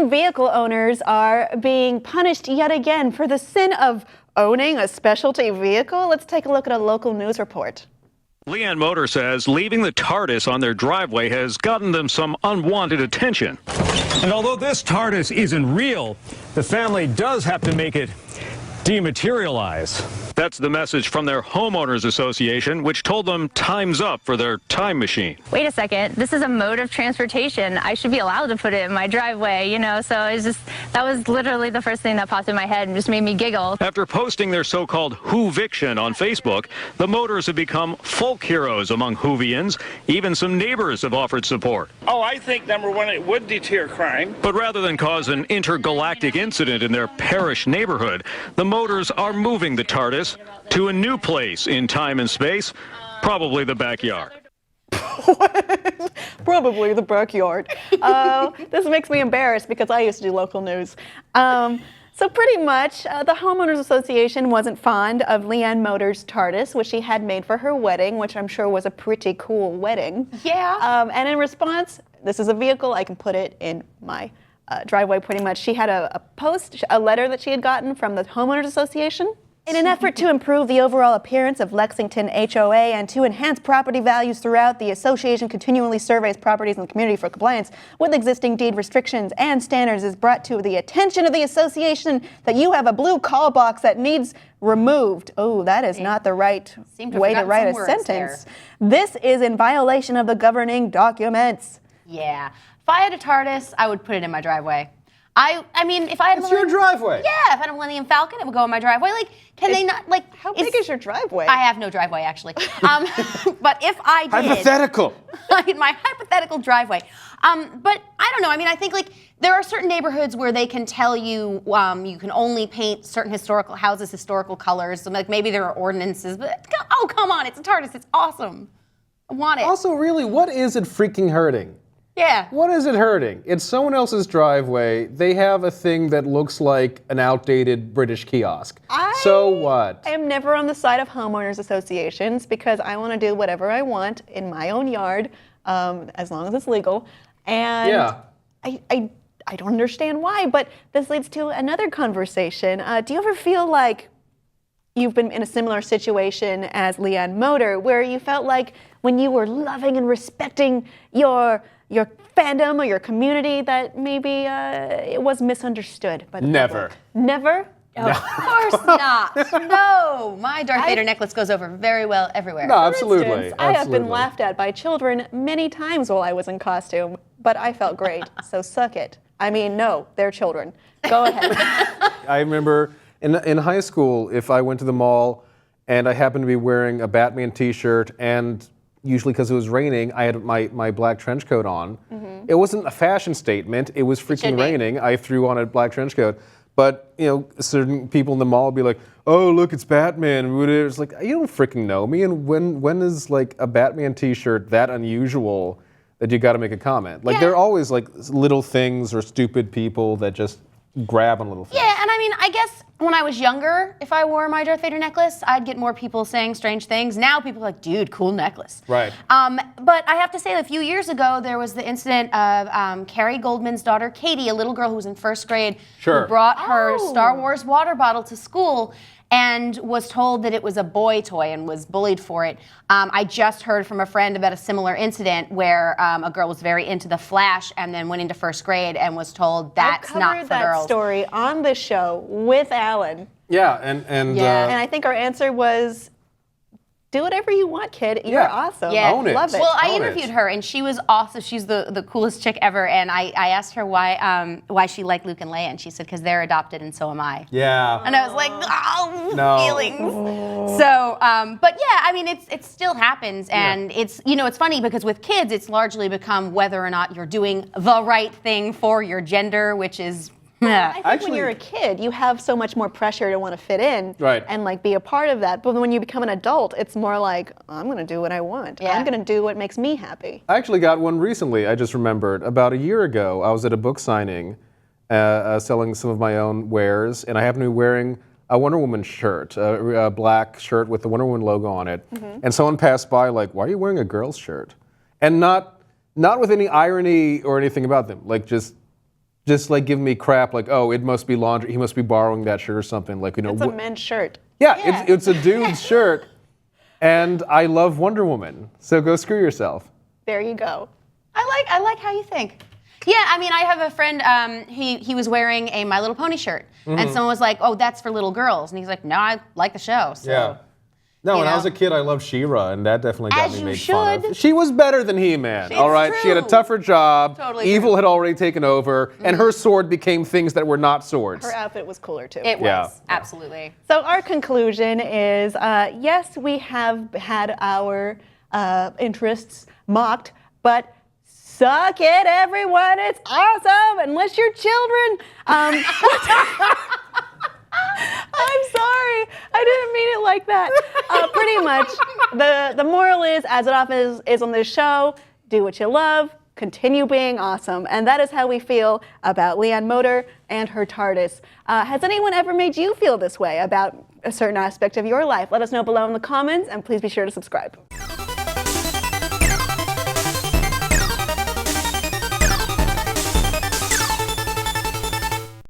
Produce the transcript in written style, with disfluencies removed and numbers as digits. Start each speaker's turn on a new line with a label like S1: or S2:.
S1: Some vehicle owners are being punished yet again for the sin of owning a specialty vehicle. Let's take a look at a local news report.
S2: Leann Moder says leaving the Tardis on their driveway has gotten them some unwanted attention.
S3: And although this Tardis isn't real, the family does have to make it dematerialize.
S2: That's the message from their homeowners association, which told them time's up for their time machine.
S4: Wait a second, this is a mode of transportation. I should be allowed to put it in my driveway, you know, so it's just, that was literally the first thing that popped in my head and just made me giggle.
S2: After posting their so-called Whoviction on Facebook, the Moders have become folk heroes among Whovians. Even some neighbors have offered support.
S5: Oh, I think, number one, it would deter crime.
S2: But rather than cause an intergalactic incident in their parish neighborhood, the Moders are moving the Tardis to a new place in time and space, probably the backyard.
S1: Probably the backyard. This makes me embarrassed because I used to do local news. So pretty much, the Homeowners Association wasn't fond of Leann Moder's Tardis, which she had made for her wedding, which I'm sure was a pretty cool wedding.
S6: Yeah.
S1: And in response, this is a vehicle, I can put it in my driveway pretty much. She had a letter that she had gotten from the Homeowners Association. In an effort to improve the overall appearance of Lexington HOA and to enhance property values throughout, the association continually surveys properties in the community for compliance with existing deed restrictions and standards. Is brought to the attention of the association that you have a blue call box that needs removed. Oh, that is not the right way to write a sentence. This is in violation of the governing documents.
S6: Yeah. If I had a Tardis, I would put it in my driveway. I mean, if I had
S7: your driveway.
S6: Yeah, if I had a Millennium Falcon, it would go in my driveway. Like, can they not, like...
S1: How big is your driveway?
S6: I have no driveway, actually. But if I did...
S7: Hypothetical.
S6: My hypothetical driveway. But I don't know. I mean, I think, like, there are certain neighborhoods where they can tell you you can only paint certain historical houses historical colors. So, like, maybe there are ordinances. But, oh, come on. It's a Tardis. It's awesome. I want it.
S7: Also, really, what is it freaking hurting?
S6: Yeah.
S7: What is it hurting? It's someone else's driveway. They have a thing that looks like an outdated British kiosk. So what?
S1: I am never on the side of homeowners associations because I want to do whatever I want in my own yard, as long as it's legal. And
S7: yeah.
S1: I don't understand why, but this leads to another conversation. Do you ever feel like you've been in a similar situation as Leann Moder, where you felt like when you were loving and respecting your fandom or your community that maybe it was misunderstood by the
S7: Never.
S1: public? Never?
S6: No. Of course not. No. My Darth Vader necklace goes over very well everywhere.
S7: No, absolutely.
S1: For instance, I have been laughed at by children many times while I was in costume, but I felt great, so suck it. I mean, no, they're children. Go ahead.
S7: I remember in high school, if I went to the mall and I happened to be wearing a Batman t-shirt and usually because it was raining, I had my black trench coat on. Mm-hmm. It wasn't a fashion statement. It was freaking raining. I threw on a black trench coat. But, you know, certain people in the mall would be like, oh, look, it's Batman. It's like, you don't freaking know me. And when is, like, a Batman t-shirt that unusual that you got to make a comment? Like, there are always, like, little things or stupid people that just grab on little things.
S6: Yeah, and I mean, I guess when I was younger, if I wore my Darth Vader necklace, I'd get more people saying strange things. Now people are like, dude, cool necklace.
S7: Right.
S6: But I have to say, a few years ago, there was the incident of Carrie Goldman's daughter, Katie, a little girl who was in first grade, who brought her Star Wars water bottle to school and was told that it was a boy toy and was bullied for it. I just heard from a friend about a similar incident where a girl was very into the Flash and then went into first grade and was told that's not for girls.
S1: I covered that story on the show with Alan.
S7: Yeah, and
S1: and I think our answer was, do whatever you want, kid. You're awesome.
S6: Yeah.
S7: Own it.
S1: Love it.
S6: Well, I interviewed her, and she was awesome. She's the coolest chick ever. And I asked her why she liked Luke and Leia, and she said, because they're adopted, and so am I.
S7: Yeah.
S6: And I was like, feelings. So, but yeah, I mean, it still happens, and it's, you know, it's funny because with kids, it's largely become whether or not you're doing the right thing for your gender, which is.
S1: I think when you're a kid, you have so much more pressure to want to fit in and like be a part of that. But when you become an adult, it's more like, I'm going to do what I want. Yeah. I'm going to do what makes me happy.
S7: I actually got one recently. I just remembered. About a year ago, I was at a book signing selling some of my own wares, and I happened to be wearing a Wonder Woman shirt, a black shirt with the Wonder Woman logo on it. Mm-hmm. And someone passed by like, why are you wearing a girl's shirt? And not with any irony or anything about them, like just just like giving me crap, like, oh, it must be laundry. He must be borrowing that shirt or something. Like,
S1: It's a men's shirt.
S7: Yeah, it's a dude's shirt. And I love Wonder Woman. So go screw yourself.
S1: There you go.
S6: I like how you think. Yeah, I mean, I have a friend, he was wearing a My Little Pony shirt. And someone was like, oh, that's for little girls. And he's like, no, I like the show. So.
S7: Yeah. No, when I was
S6: know?
S7: a kid, I loved She-Ra, and that definitely got
S6: As
S7: me
S6: you
S7: made fun
S6: should.
S7: of. She was better than He-Man, all right? She had a
S6: true.
S7: tougher job.
S6: Totally
S7: Evil
S6: true.
S7: had already taken over, and her sword became things that were not swords.
S1: Her outfit was cooler too.
S6: It was,
S7: Yeah.
S6: absolutely.
S1: So our conclusion is, yes, we have had our interests mocked, but suck it, everyone. It's awesome, unless you're children. I'm sorry. I didn't mean it like that. Pretty much, the moral is, as it often is on this show, do what you love, continue being awesome. And that is how we feel about Leann Moder and her Tardis. Has anyone ever made you feel this way about a certain aspect of your life? Let us know below in the comments, and please be sure to subscribe.